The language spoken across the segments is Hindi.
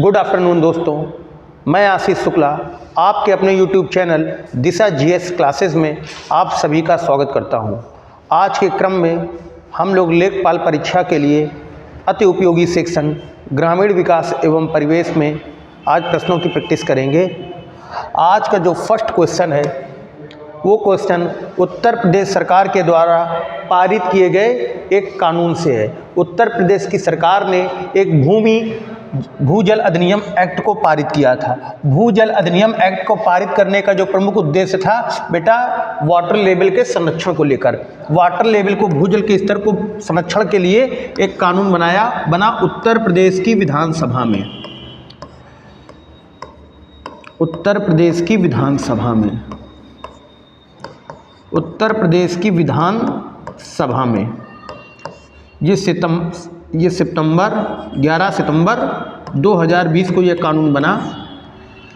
गुड आफ्टरनून दोस्तों, मैं आशीष शुक्ला आपके अपने YouTube चैनल दिशा GS क्लासेस में आप सभी का स्वागत करता हूं। आज के क्रम में हम लोग लेखपाल परीक्षा के लिए अति उपयोगी सेक्शन ग्रामीण विकास एवं परिवेश में आज प्रश्नों की प्रैक्टिस करेंगे। आज का जो फर्स्ट क्वेश्चन है वो क्वेश्चन उत्तर प्रदेश सरकार के द्वारा पारित किए गए एक कानून से है। उत्तर प्रदेश की सरकार ने एक भूजल अधिनियम एक्ट को पारित किया था। भूजल अधिनियम एक्ट को पारित करने का जो प्रमुख उद्देश्य था बेटा, वाटर लेवल के संरक्षण को लेकर, वाटर लेवल को, भूजल के स्तर को संरक्षण के लिए एक कानून बना उत्तर प्रदेश की विधानसभा में। उत्तर प्रदेश की विधानसभा में ये सितंबर 11 सितंबर 2020 को यह कानून बना।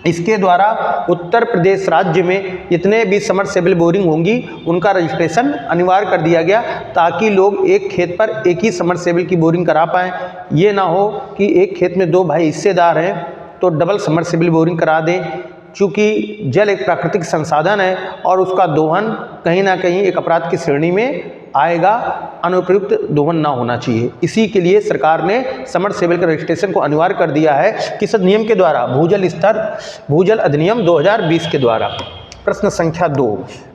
इसके द्वारा उत्तर प्रदेश राज्य में जितने भी समरसेबल बोरिंग होंगी उनका रजिस्ट्रेशन अनिवार्य कर दिया गया, ताकि लोग एक खेत पर एक ही समरसेबल की बोरिंग करा पाएँ। ये ना हो कि एक खेत में दो भाई हिस्सेदार हैं तो डबल समरसेबल बोरिंग करा दें। चूँकि जल एक प्राकृतिक संसाधन है और उसका दोहन कहीं ना कहीं एक अपराध की श्रेणी में आएगा, अनुपयुक्त दोहन ना होना चाहिए। इसी के लिए सरकार ने समरसेबल के रजिस्ट्रेशन को अनिवार्य कर दिया है, किस अधिनियम के द्वारा? भूजल अधिनियम 2020 के द्वारा। प्रश्न संख्या 2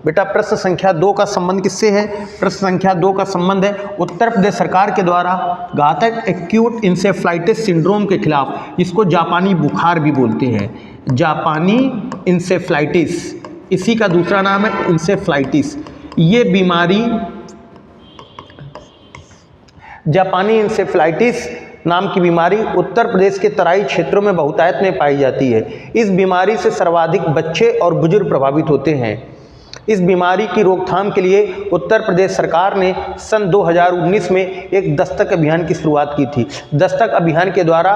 बेटा, प्रश्न संख्या 2 का संबंध किससे है? प्रश्न संख्या 2 का संबंध है उत्तर प्रदेश सरकार के द्वारा घातक एक्यूट इंसेफ्लाइटिस सिंड्रोम के खिलाफ, जिसको जापानी बुखार भी बोलते हैं, जापानी इंसेफ्लाइटिस, इसी का दूसरा नाम है इंसेफ्लाइटिस। ये बीमारी जापानी इंसेफ्लाइटिस नाम की बीमारी उत्तर प्रदेश के तराई क्षेत्रों में बहुतायत में पाई जाती है। इस बीमारी से सर्वाधिक बच्चे और बुजुर्ग प्रभावित होते हैं। इस बीमारी की रोकथाम के लिए उत्तर प्रदेश सरकार ने सन 2019 में एक दस्तक अभियान की शुरुआत की थी। दस्तक अभियान के द्वारा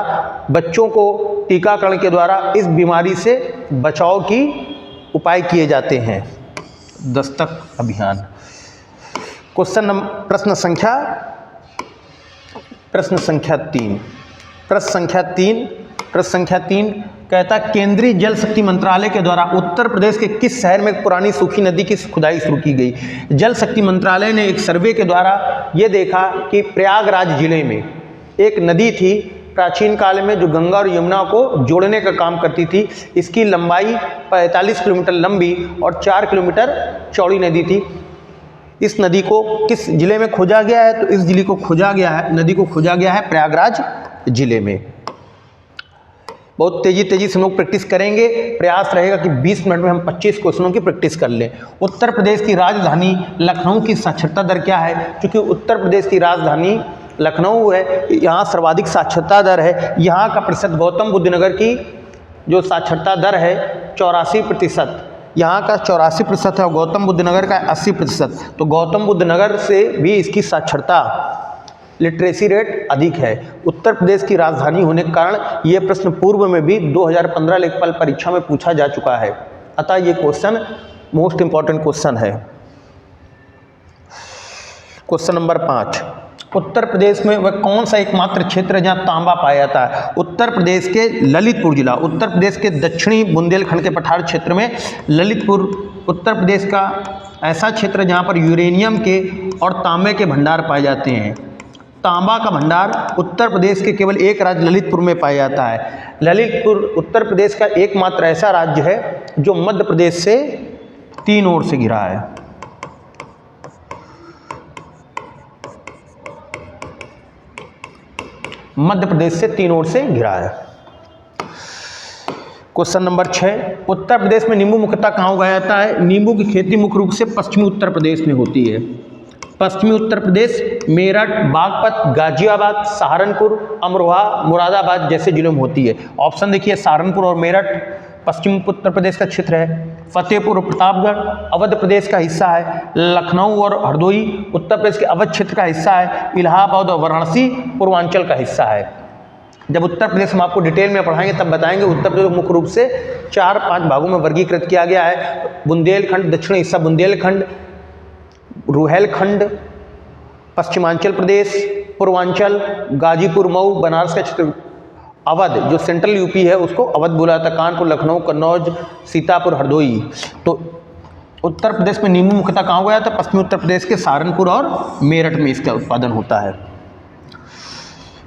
बच्चों को टीकाकरण के द्वारा इस बीमारी से बचाव की उपाय किए जाते हैं। दस्तक अभियान। प्रश्न संख्या 3 कहता, केंद्रीय जल शक्ति मंत्रालय के द्वारा उत्तर प्रदेश के किस शहर में पुरानी सूखी नदी की खुदाई शुरू की गई? जल शक्ति मंत्रालय ने एक सर्वे के द्वारा ये देखा कि प्रयागराज जिले में एक नदी थी प्राचीन काल में जो गंगा और यमुना को जोड़ने का काम करती थी। इसकी लंबाई 45 किलोमीटर लंबी और 4 किलोमीटर चौड़ी नदी थी। इस नदी को किस जिले में खोजा गया है? तो इस नदी को खोजा गया है प्रयागराज जिले में। बहुत तेजी से हम लोग प्रैक्टिस करेंगे। प्रयास रहेगा कि 20 मिनट में हम 25 क्वेश्चनों की प्रैक्टिस कर लें। उत्तर प्रदेश की राजधानी लखनऊ की साक्षरता दर क्या है? क्योंकि उत्तर प्रदेश की राजधानी लखनऊ है, यहाँ सर्वाधिक साक्षरता दर है। यहाँ का प्रतिशत गौतम बुद्ध नगर की जो साक्षरता दर है 84%, यहाँ का 84% है और गौतम बुद्ध नगर का 80%। तो गौतम बुद्ध नगर से भी इसकी साक्षरता लिटरेसी रेट अधिक है। उत्तर प्रदेश की राजधानी होने के कारण ये प्रश्न पूर्व में भी 2015 लेखपाल परीक्षा में पूछा जा चुका है, अतः ये क्वेश्चन मोस्ट इंपॉर्टेंट क्वेश्चन है। क्वेश्चन नंबर 5, उत्तर प्रदेश में वह कौन सा एकमात्र क्षेत्र है जहाँ तांबा पाया जाता है? उत्तर प्रदेश के ललितपुर जिला, उत्तर प्रदेश के दक्षिणी बुंदेलखंड के पठार क्षेत्र में ललितपुर उत्तर प्रदेश का ऐसा क्षेत्र है जहाँ पर यूरेनियम के और तांबे के भंडार पाए जाते हैं। तांबा का भंडार उत्तर प्रदेश के केवल एक राज्य ललितपुर में पाया जाता है। ललितपुर उत्तर प्रदेश का एकमात्र ऐसा राज्य है जो मध्य प्रदेश से 3 ओर से घिरा है। मध्य प्रदेश से 3 ओर से घिरा है। क्वेश्चन नंबर 6, उत्तर प्रदेश में नींबू मुख्यतः कहाँ उगाया जाता है? नींबू की खेती मुख्य रूप से पश्चिमी उत्तर प्रदेश में होती है। पश्चिमी उत्तर प्रदेश मेरठ, बागपत, गाजियाबाद, सहारनपुर, अमरोहा, मुरादाबाद जैसे जिलों में होती है। ऑप्शन देखिए, सहारनपुर और मेरठ पश्चिम उत्तर प्रदेश का क्षेत्र है। फतेहपुर और प्रतापगढ़ अवध प्रदेश का हिस्सा है। लखनऊ और हरदोई उत्तर प्रदेश के अवध क्षेत्र का हिस्सा है। इलाहाबाद और वाराणसी पूर्वांचल का हिस्सा है। जब उत्तर प्रदेश हम आपको डिटेल में पढ़ाएंगे तब बताएंगे। उत्तर प्रदेश मुख्य रूप से 4-5 भागों में वर्गीकृत किया गया है। बुंदेलखंड, दक्षिणी हिस्सा बुंदेलखंड, रुहेलखंड, पश्चिमांचल प्रदेश, पूर्वांचल, गाजीपुर, मऊ, बनारस का क्षेत्र, अवध, जो सेंट्रल यूपी है उसको अवध बोला जाता है, कानपुर, लखनऊ, कन्नौज, सीतापुर, हरदोई। तो उत्तर प्रदेश में नींबू मुख्यतः कहाँ उगाया जाता है? पश्चिमी उत्तर प्रदेश के सहारनपुर और मेरठ में इसका उत्पादन होता है।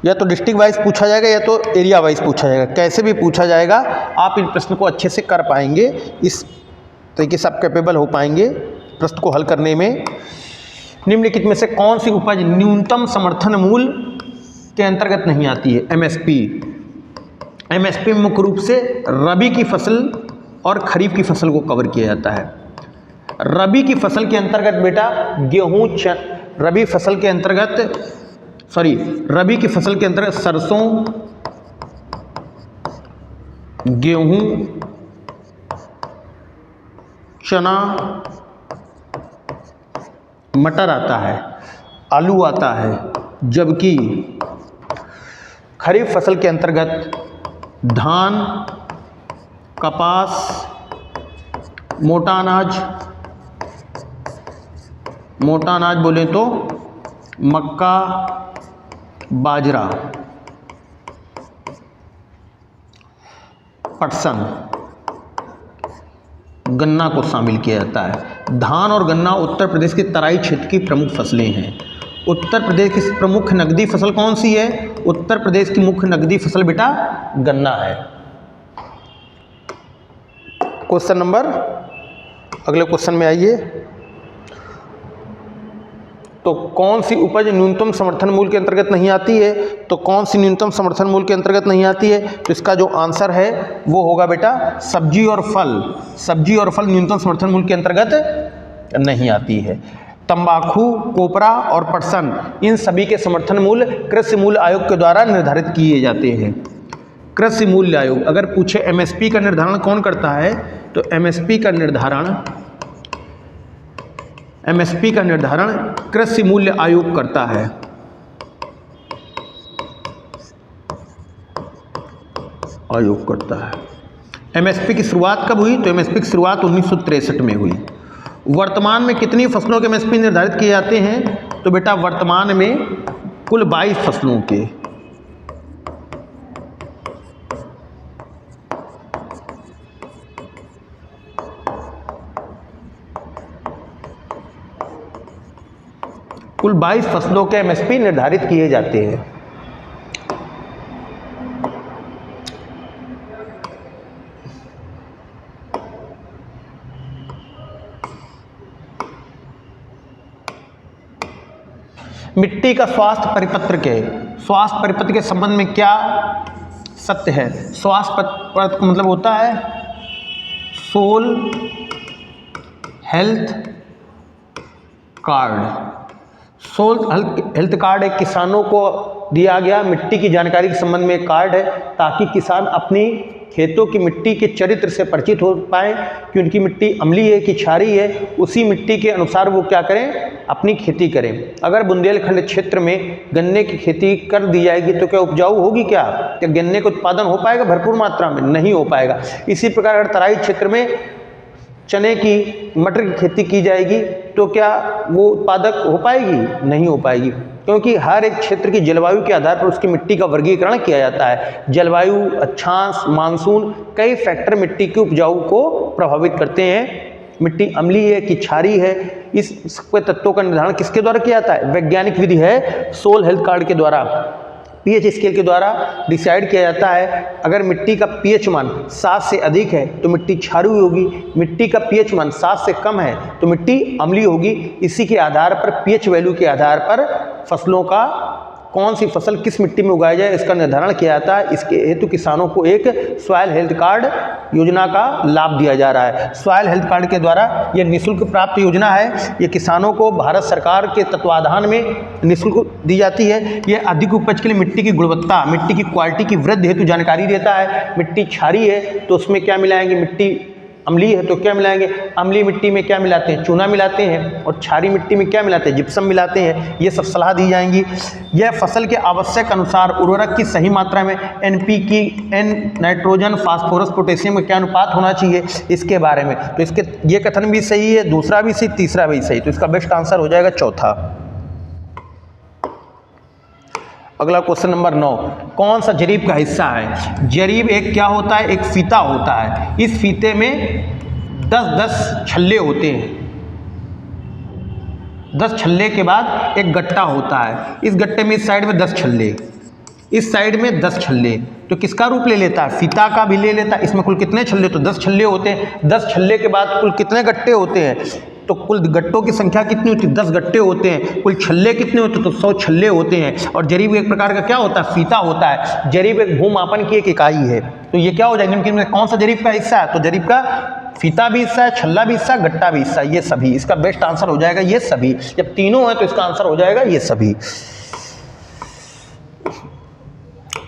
या तो डिस्ट्रिक्ट वाइज पूछा जाएगा या तो एरिया वाइज पूछा जाएगा, कैसे भी पूछा जाएगा आप इन प्रश्न को अच्छे से कर पाएंगे, इस तरीके से आप कैपेबल हो पाएंगे प्रश्न को हल करने में। निम्नलिखित में से कौन सी उपज न्यूनतम समर्थन मूल्य के अंतर्गत नहीं आती है? एमएसपी। एमएसपी में मुख्य रूप से रबी की फसल और खरीफ की फसल को कवर किया जाता है। रबी की फसल के अंतर्गत बेटा गेहूं, रबी फसल के अंतर्गत सरसों, गेहूं, चना, मटर आता है, आलू आता है, जबकि खरीफ फसल के अंतर्गत धान, कपास, मोटा अनाज बोले तो मक्का, बाजरा, पटसन, गन्ना को शामिल किया जाता है। धान और गन्ना उत्तर प्रदेश के तराई क्षेत्र की प्रमुख फसलें हैं। उत्तर प्रदेश की प्रमुख नकदी फसल कौन सी है? उत्तर प्रदेश की मुख्य नकदी फसल बेटा गन्ना है। क्वेश्चन नंबर, अगले क्वेश्चन में आइए। तो कौन सी उपज न्यूनतम समर्थन मूल्य के अंतर्गत नहीं आती है? तो कौन सी न्यूनतम समर्थन मूल्य के अंतर्गत नहीं आती है? तो इसका जो आंसर है वो होगा बेटा सब्जी और फल। सब्जी और फल न्यूनतम समर्थन मूल्य के अंतर्गत नहीं आती है। तंबाकू, कोपरा और पटसन, इन सभी के समर्थन मूल्य कृषि मूल्य आयोग के द्वारा निर्धारित किए जाते हैं। कृषि मूल्य आयोग अगर पूछे एमएसपी का निर्धारण कौन करता है? तो एमएसपी का निर्धारण कृषि मूल्य आयोग करता है। एमएसपी की शुरुआत कब हुई? तो एमएसपी की शुरुआत 1963 में हुई। वर्तमान में कितनी फसलों के एमएसपी निर्धारित किए जाते हैं? तो बेटा वर्तमान में कुल 22 फसलों के। कुल 22 फसलों के एमएसपी निर्धारित किए जाते हैं। मिट्टी का स्वास्थ्य परिपत्र के संबंध में क्या सत्य है? स्वास्थ्य परिपत्र मतलब होता है soil health card. Soil health card एक किसानों को दिया गया मिट्टी की जानकारी के संबंध में एक कार्ड है, ताकि किसान अपनी खेतों की मिट्टी के चरित्र से परिचित हो पाएँ कि उनकी मिट्टी अम्लीय है कि क्षारीय है, उसी मिट्टी के अनुसार वो क्या करें, अपनी खेती करें। अगर बुंदेलखंड क्षेत्र में गन्ने की खेती कर दी जाएगी तो क्या उपजाऊ होगी? क्या गन्ने का उत्पादन हो पाएगा भरपूर मात्रा में? नहीं हो पाएगा। इसी प्रकार अगर तराई क्षेत्र में चने की, मटर की खेती की जाएगी तो क्या वो उत्पादक हो पाएगी? नहीं हो पाएगी, क्योंकि हर एक क्षेत्र की जलवायु के आधार पर उसकी मिट्टी का वर्गीकरण किया जाता है। जलवायु, अक्षांश, मानसून, कई फैक्टर मिट्टी की उपजाऊ को प्रभावित करते हैं। मिट्टी अम्लीय है कि क्षारीय है, इस सबके तत्वों का निर्धारण किसके द्वारा किया जाता है? वैज्ञानिक विधि है सोल हेल्थ कार्ड के द्वारा, पीएच स्केल के द्वारा डिसाइड किया जाता है। अगर मिट्टी का पीएच मान 7 से अधिक है तो मिट्टी क्षारीय होगी, मिट्टी का पीएच मान 7 से कम है तो मिट्टी अम्लीय होगी। इसी के आधार पर, पीएच वैल्यू के आधार पर फसलों का कौन सी फसल किस मिट्टी में उगाया जाए इसका निर्धारण किया जाता है। इसके हेतु किसानों को एक सॉइल हेल्थ कार्ड योजना का लाभ दिया जा रहा है। सॉइल हेल्थ कार्ड के द्वारा यह निःशुल्क प्राप्त योजना है। ये किसानों को भारत सरकार के तत्वाधान में निःशुल्क दी जाती है। यह अधिक उपज के लिए मिट्टी की गुणवत्ता, मिट्टी की क्वालिटी की वृद्धि हेतु जानकारी देता है। मिट्टी क्षारीय है तो उसमें क्या मिलाएंगे? मिट्टी अम्लीय है तो क्या मिलाएंगे? अम्लीय मिट्टी में क्या मिलाते हैं? चूना मिलाते हैं। और क्षारीय मिट्टी में क्या मिलाते हैं? जिप्सम मिलाते हैं। ये सब सलाह दी जाएंगी। यह फसल के आवश्यक अनुसार उर्वरक की सही मात्रा में एनपीके, नाइट्रोजन, फास्फोरस, पोटेशियम का क्या अनुपात होना चाहिए, इसके बारे में। तो इसके ये कथन भी सही है, दूसरा भी सही, तीसरा भी सही। तो इसका बेस्ट आंसर हो जाएगा चौथा। अगला क्वेश्चन नंबर 9, कौन सा जरीब का हिस्सा है? जरीब एक क्या होता है? एक फीता होता है। इस फीते में 10-10 छल्ले होते हैं। 10 छल्ले के बाद एक गट्टा होता है। इस गट्टे में इस साइड में 10 छल्ले, इस साइड में 10 छल्ले। तो किसका रूप ले लेता है? फीता का भी ले लेता है। इसमें कुल कितने छल्ले? तो 10 छल्ले होते हैं। 10 छल्ले के बाद कुल कितने गट्टे होते हैं? तो कुल गट्टों की संख्या कितनी होती है? 10 गट्टे होते हैं। कुल छल्ले कितने होते हैं? तो 100 छल्ले होते हैं। और जरीब एक प्रकार का क्या होता है? फीता होता है। जरीब एक भूमापन की एक इकाई है। तो ये क्या हो जाएगा? इनमें कौन सा जरीब का हिस्सा है? तो जरीब का फीता भी हिस्सा है, छल्ला भी हिस्सा, गट्टा भी हिस्सा, ये सभी। इसका बेस्ट आंसर हो जाएगा ये सभी। जब तीनों है तो इसका आंसर हो जाएगा ये सभी।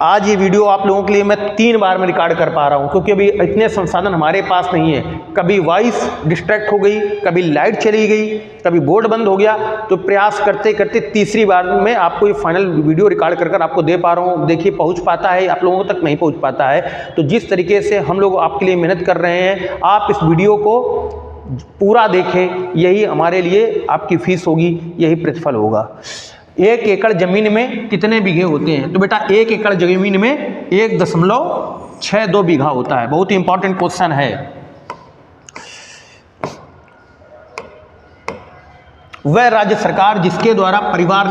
आज ये वीडियो आप लोगों के लिए मैं 3 बार में रिकॉर्ड कर पा रहा हूँ, क्योंकि अभी इतने संसाधन हमारे पास नहीं है। कभी वॉइस डिस्ट्रैक्ट हो गई, कभी लाइट चली गई, कभी बोर्ड बंद हो गया। तो प्रयास करते करते तीसरी बार में आपको ये फाइनल वीडियो रिकॉर्ड कर कर आपको दे पा रहा हूँ। देखिए पहुँच पाता है, आप लोगों तक नहीं पहुँच पाता है। तो जिस तरीके से हम लोग आपके लिए मेहनत कर रहे हैं, आप इस वीडियो को पूरा देखें, यही हमारे लिए आपकी फीस होगी, यही प्रतिफल होगा। 1 एकड़ जमीन में कितने बीघे होते हैं? तो बेटा 1 एकड़ जमीन में 1.62 बीघा होता है। बहुत ही इंपॉर्टेंट क्वेश्चन है। वह राज्य सरकार जिसके द्वारा परिवार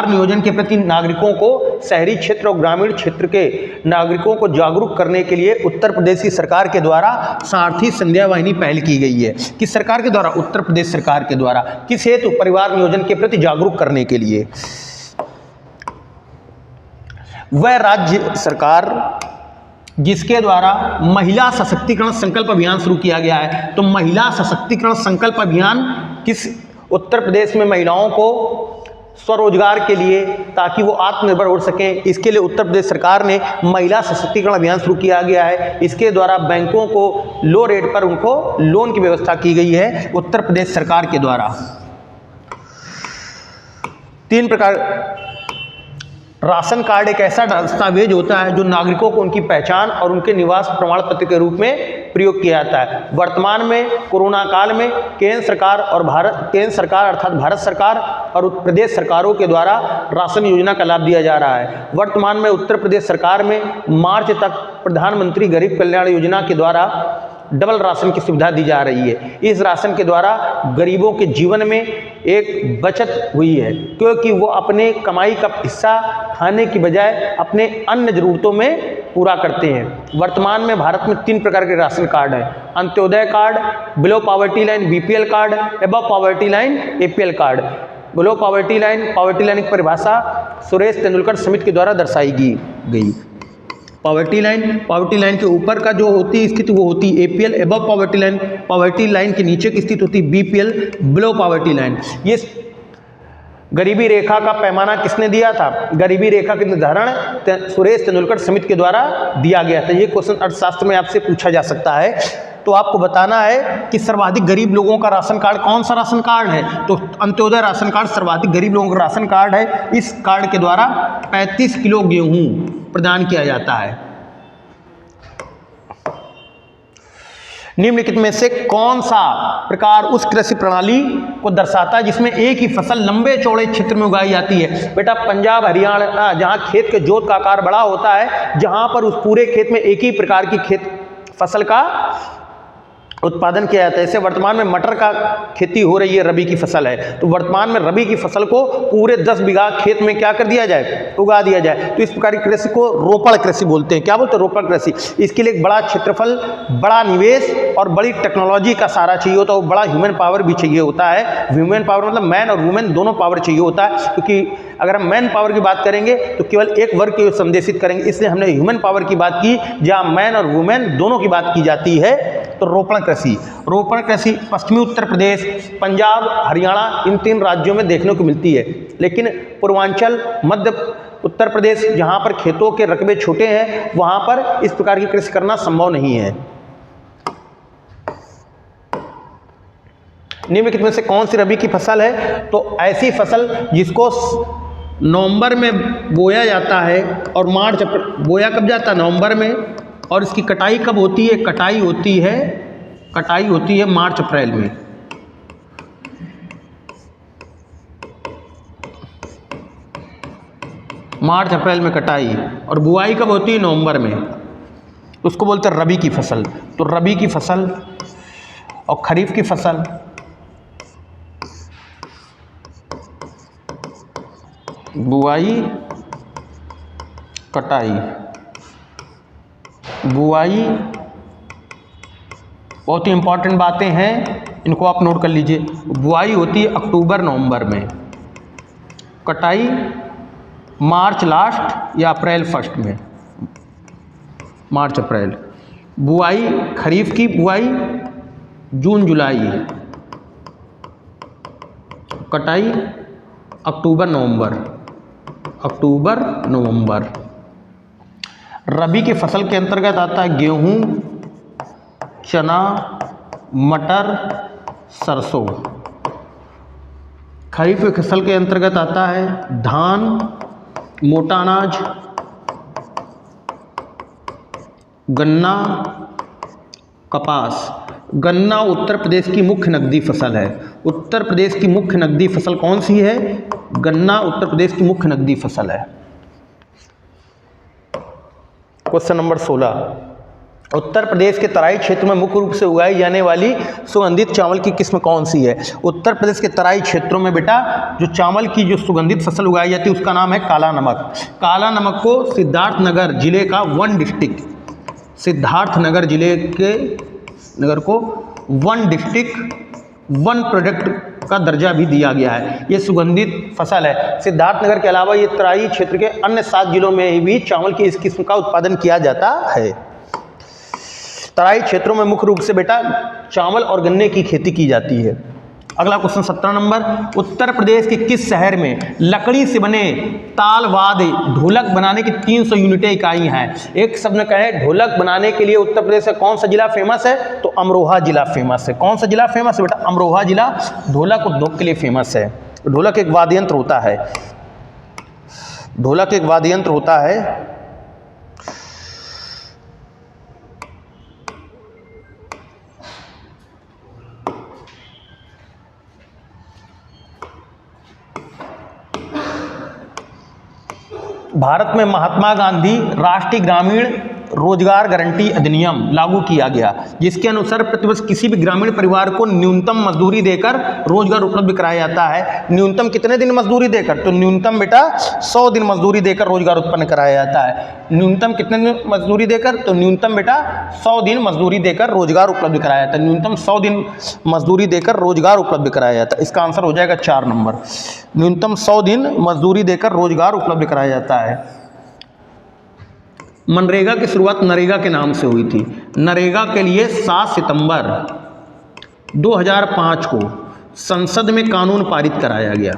नियोजन के प्रति नागरिकों को, शहरी क्षेत्र और ग्रामीण क्षेत्र के नागरिकों को जागरूक करने के लिए उत्तर प्रदेश की सरकार के द्वारा सारथी संध्या वाहिनी पहल की गई है। किस सरकार के द्वारा? उत्तर प्रदेश सरकार के द्वारा। किस हेतु? परिवार नियोजन के प्रति जागरूक करने के लिए। वह राज्य सरकार जिसके द्वारा महिला सशक्तिकरण संकल्प अभियान शुरू किया गया है। तो महिला सशक्तिकरण संकल्प अभियान किस उत्तर प्रदेश में महिलाओं को स्वरोजगार के लिए, ताकि वो आत्मनिर्भर हो सकें, इसके लिए उत्तर प्रदेश सरकार ने महिला सशक्तिकरण अभियान शुरू किया गया है। इसके द्वारा बैंकों को लो रेट पर उनको लोन की व्यवस्था की गई है उत्तर प्रदेश सरकार के द्वारा। 3 प्रकार। राशन कार्ड एक ऐसा दस्तावेज होता है जो नागरिकों को उनकी पहचान और उनके निवास प्रमाण पत्र के रूप में प्रयोग किया जाता है। वर्तमान में कोरोना काल में केंद्र सरकार अर्थात भारत सरकार और उत्तर प्रदेश सरकारों के द्वारा राशन योजना का लाभ दिया जा रहा है। वर्तमान में उत्तर प्रदेश सरकार में मार्च तक प्रधानमंत्री गरीब कल्याण योजना के द्वारा डबल राशन की सुविधा दी जा रही है। इस राशन के द्वारा गरीबों के जीवन में एक बचत हुई है, क्योंकि वो अपने कमाई का हिस्सा खाने की बजाय अपने अन्य ज़रूरतों में पूरा करते हैं। वर्तमान में भारत में 3 प्रकार के राशन कार्ड हैं: Antyodaya card, below poverty line BPL card, above poverty line APL card. Below poverty line की परिभाषा सुरेश तेंदुलकर समिति के द्वारा दर्शाई गई। पॉवर्टी लाइन के ऊपर का जो होती है स्थिति वो होती है APL, अबव पॉवर्टी लाइन के नीचे की स्थिति होती है BPL, बिलो पॉवर्टी लाइन। ये गरीबी रेखा का पैमाना किसने दिया था? गरीबी रेखा का निर्धारण सुरेश तेंदुलकर समिति के द्वारा दिया गया था। ये क्वेश्चन अर्थशास्त्र में आपसे पूछा जा सकता है। तो आपको बताना है कि सर्वाधिक गरीब लोगों का राशन कार्ड कौन सा राशन कार्ड है? तो अंत्योदय राशन कार्ड सर्वाधिक गरीब लोगों का राशन कार्ड है। इस कार्ड के द्वारा 35 किलो गेहूं प्रदान किया जाता है। निम्नलिखित में से कौन सा प्रकार उस कृषि प्रणाली को दर्शाता है जिसमें एक ही फसल लंबे चौड़े क्षेत्र में उगाई जाती है? बेटा पंजाब हरियाणा, जहां खेत के जोत का आकार बड़ा होता है, जहां पर उस पूरे खेत में एक ही प्रकार की फसल का उत्पादन किया जाता है। जैसे वर्तमान में मटर का खेती हो रही है, रबी की फसल है, तो वर्तमान में रबी की फसल को पूरे 10 बीघा खेत में क्या कर दिया जाए? उगा दिया जाए। तो इस प्रकार की कृषि को रोपण कृषि बोलते हैं। क्या बोलते हैं? रोपण कृषि। इसके लिए एक बड़ा क्षेत्रफल, बड़ा निवेश और बड़ी टेक्नोलॉजी का सहारा चाहिए होता है, वो बड़ा ह्यूमन पावर भी चाहिए होता है। ह्यूमन पावर मतलब मैन और वुमेन दोनों पावर चाहिए होता है, क्योंकि अगर हम मैन पावर की बात करेंगे तो केवल एक वर्ग को संदेशित करेंगे, इसलिए हमने ह्यूमन पावर की बात की, जहाँ मैन और वुमेन दोनों की बात की जाती है। तो रोपण कृषि पश्चिमी उत्तर प्रदेश, पंजाब, हरियाणा, इन 3 राज्यों में देखने को मिलती है। लेकिन पूर्वांचल, मध्य उत्तर प्रदेश, जहाँ पर खेतों के रकबे छोटे हैं, वहाँ पर इस प्रकार की कृषि करना संभव नहीं है। निम्नलिखित में से कौन सी रबी की फसल है? तो ऐसी फसल जिसको नवंबर में बोया जाता है और मार्च बोया कब जाता है? नवंबर में। और इसकी कटाई कब होती है? कटाई होती है मार्च अप्रैल में। मार्च अप्रैल में कटाई, और बुआई कब होती है? नवंबर में। उसको बोलते हैं रबी की फसल। तो रबी की फसल और खरीफ की फसल, बुआई कटाई, बुआई, बहुत ही इंपॉर्टेंट बातें हैं, इनको आप नोट कर लीजिए। बुआई होती है अक्टूबर नवंबर में, कटाई मार्च लास्ट या अप्रैल फर्स्ट में, मार्च अप्रैल। बुआई खरीफ की बुआई जून जुलाई, कटाई अक्टूबर नवंबर, अक्टूबर नवंबर। रबी की फसल के अंतर्गत आता है गेहूं, चना, मटर, सरसों। खरीफ की फसल के अंतर्गत आता है धान, मोटा अनाज, गन्ना, कपास। गन्ना उत्तर प्रदेश की मुख्य नकदी फसल है। उत्तर प्रदेश की मुख्य नकदी फसल कौन सी है? गन्ना उत्तर प्रदेश की मुख्य नकदी फसल है। क्वेश्चन नंबर 16, उत्तर प्रदेश के तराई क्षेत्र में मुख्य रूप से उगाई जाने वाली सुगंधित चावल की किस्म कौन सी है? उत्तर प्रदेश के तराई क्षेत्रों में बेटा जो चावल की जो सुगंधित फसल उगाई जाती है उसका नाम है काला नमक। काला नमक को सिद्धार्थनगर जिले का वन डिस्ट्रिक्ट, सिद्धार्थनगर जिले के नगर को वन डिस्ट्रिक्ट वन प्रोडक्ट का दर्जा भी दिया गया है। ये सुगंधित फसल है। सिद्धार्थनगर के अलावा ये तराई क्षेत्र के अन्य 7 जिलों में भी चावल की इस किस्म का उत्पादन किया जाता है। तराई क्षेत्रों में मुख्य रूप से बेटा चावल और गन्ने की खेती की जाती है। अगला क्वेश्चन 17 नंबर, उत्तर प्रदेश के किस शहर में लकड़ी से बने तालवाद ढोलक बनाने की 300 यूनिटें इकाई हैं? एक शब्द में कहें ढोलक बनाने के लिए उत्तर प्रदेश का कौन सा जिला फेमस है? तो अमरोहा जिला फेमस है। कौन सा जिला फेमस है बेटा? अमरोहा जिला ढोलक उद्योग के लिए फेमस है। ढोलक एक वाद्य यंत्र होता है, ढोलक एक वाद्य यंत्र होता है। भारत में महात्मा गांधी राष्ट्रीय ग्रामीण रोजगार गारंटी अधिनियम लागू किया गया, जिसके अनुसार प्रतिवर्ष किसी भी ग्रामीण परिवार को न्यूनतम मजदूरी देकर रोजगार उपलब्ध कराया जाता है। न्यूनतम कितने दिन मजदूरी देकर? तो न्यूनतम बेटा 100 दिन मजदूरी देकर रोजगार उत्पन्न कराया जाता है। न्यूनतम कितने दिन मजदूरी देकर? तो न्यूनतम बेटा 100 दिन मजदूरी देकर रोजगार उपलब्ध कराया जाता है। न्यूनतम 100 दिन मजदूरी देकर रोजगार उपलब्ध कराया जाता है। इसका आंसर हो जाएगा 4 नंबर। न्यूनतम 100 दिन मजदूरी देकर रोजगार उपलब्ध कराया जाता है। मनरेगा की शुरुआत नरेगा के नाम से हुई थी। नरेगा के लिए 7 सितंबर 2005 को संसद में कानून पारित कराया गया।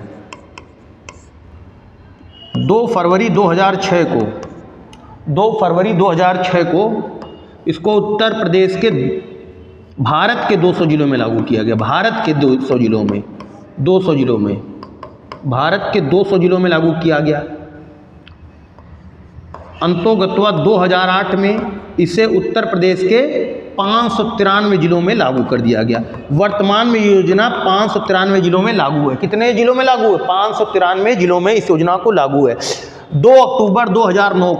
2 फरवरी 2006 को इसको उत्तर प्रदेश के भारत के 200 जिलों में लागू किया गया। भारत के 200 जिलों में भारत के 200 जिलों में लागू किया गया। अंतोगत्वा 2008 में इसे उत्तर प्रदेश के 593 जिलों में लागू कर दिया गया। वर्तमान में योजना 593 जिलों में लागू है। कितने जिलों में लागू है? 593 जिलों में इस योजना को लागू है। 2 अक्टूबर 2009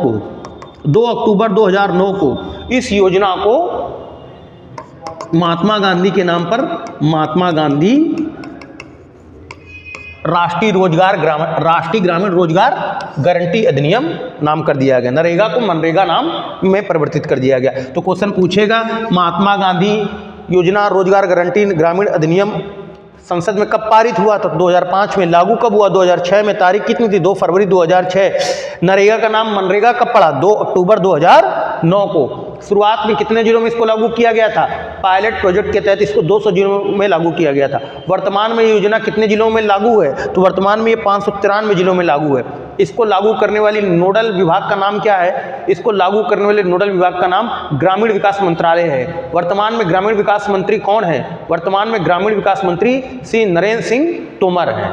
को इस योजना को महात्मा गांधी के नाम पर महात्मा गांधी राष्ट्रीय ग्रामीण रोजगार गारंटी अधिनियम नाम कर दिया गया। नरेगा को मनरेगा नाम में परिवर्तित कर दिया गया। तो क्वेश्चन पूछेगा महात्मा गांधी योजना रोजगार गारंटी ग्रामीण अधिनियम संसद में कब पारित हुआ? तो 2005 में। लागू कब हुआ? 2006 में। तारीख कितनी थी? 2 फरवरी 2006। नरेगा का नाम मनरेगा कब पड़ा? 2 अक्टूबर 2009 को। शुरुआत में कितने जिलों में इसको लागू किया गया था? पायलट प्रोजेक्ट के तहत इसको 200 जिलों में लागू किया गया था। वर्तमान में योजना कितने जिलों में लागू है? तो वर्तमान में ये 593 जिलों में लागू है। इसको लागू करने वाली नोडल विभाग का नाम क्या है? इसको लागू करने वाले नोडल विभाग का नाम ग्रामीण विकास मंत्रालय है। वर्तमान में ग्रामीण विकास मंत्री कौन है? वर्तमान में ग्रामीण विकास मंत्री श्री नरेंद्र सिंह तोमर हैं।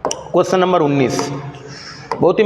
क्वेश्चन नंबर 19 बहुत ही